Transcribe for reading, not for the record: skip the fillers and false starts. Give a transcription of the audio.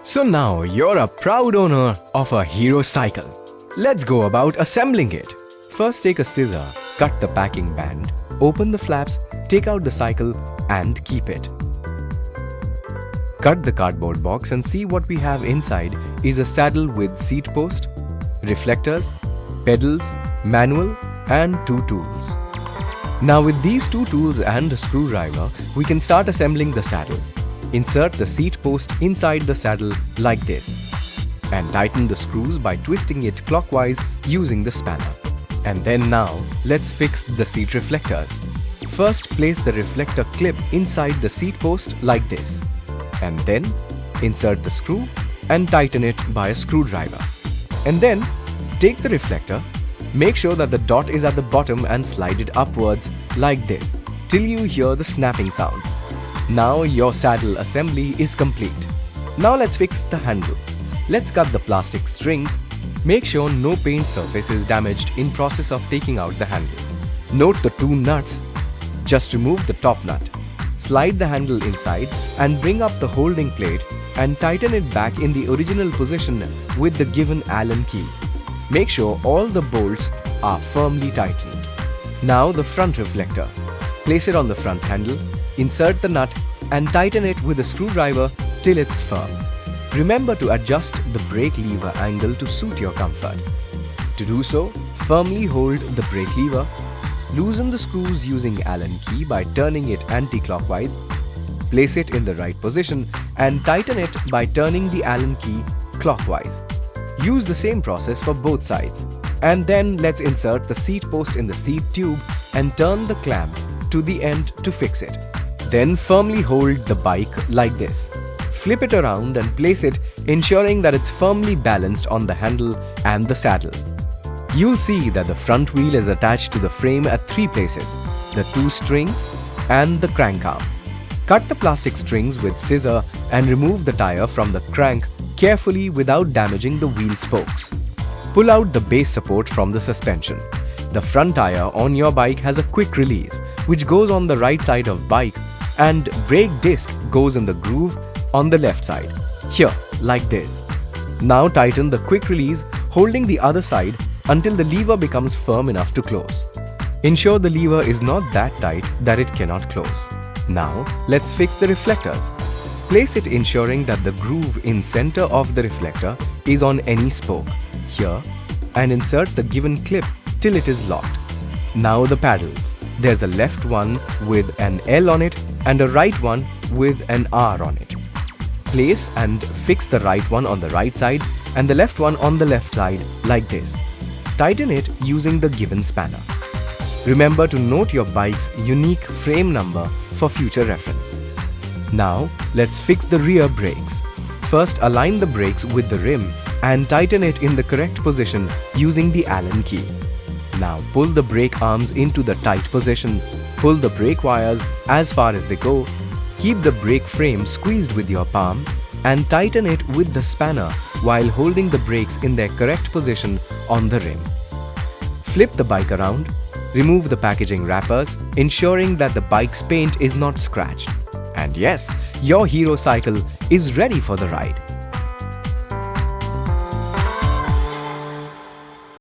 So now you're a proud owner of a hero cycle. Let's go about assembling it. First, take a scissor, cut the packing band, open the flaps, take out the cycle and keep it. Cut the cardboard box and see what we have inside is a saddle with seat post, reflectors, pedals, manual and 2 tools. Now with these 2 tools and a screwdriver, we can start assembling the saddle. Insert the seat post inside the saddle like this and tighten the screws by twisting it clockwise using the spanner. And then now, let's fix the seat reflectors. First, place the reflector clip inside the seat post like this. And then, insert the screw and tighten it by a screwdriver. And then, take the reflector, make sure that the dot is at the bottom and slide it upwards like this till you hear the snapping sound. Now your saddle assembly is complete. Now let's fix the handle. Let's cut the plastic strings. Make sure no paint surface is damaged in process of taking out the handle. Note the 2 nuts. Just remove the top nut. Slide the handle inside and bring up the holding plate and tighten it back in the original position with the given Allen key. Make sure all the bolts are firmly tightened. Now the front reflector. Place it on the front handle, insert the nut and tighten it with a screwdriver till it's firm. Remember to adjust the brake lever angle to suit your comfort. To do so, firmly hold the brake lever. Loosen the screws using Allen key by turning it anti-clockwise. Place it in the right position and tighten it by turning the Allen key clockwise. Use the same process for both sides. And then let's insert the seat post in the seat tube and turn the clamp to the end to fix it. Then firmly hold the bike like this. Flip it around and place it, ensuring that it's firmly balanced on the handle and the saddle. You'll see that the front wheel is attached to the frame at 3 places, the 2 strings and the crank arm. Cut the plastic strings with scissor and remove the tire from the crank carefully without damaging the wheel spokes. Pull out the base support from the suspension. The front tire on your bike has a quick release which goes on the right side of bike and brake disc goes in the groove on the left side, here like this. Now tighten the quick release holding the other side until the lever becomes firm enough to close. Ensure the lever is not that tight that it cannot close. Now let's fix the reflectors. Place it ensuring that the groove in center of the reflector is on any spoke, here, and insert the given clip till it is locked. Now the paddles. There's a left one with an L on it and a right one with an R on it. Place and fix the right one on the right side and the left one on the left side like this. Tighten it using the given spanner. Remember to note your bike's unique frame number for future reference. Now let's fix the rear brakes. First, align the brakes with the rim and tighten it in the correct position using the Allen key. Now pull the brake arms into the tight position. Pull the brake wires as far as they go. Keep the brake frame squeezed with your palm and tighten it with the spanner while holding the brakes in their correct position on the rim. Flip the bike around. Remove the packaging wrappers, ensuring that the bike's paint is not scratched. And yes, your hero cycle is ready for the ride.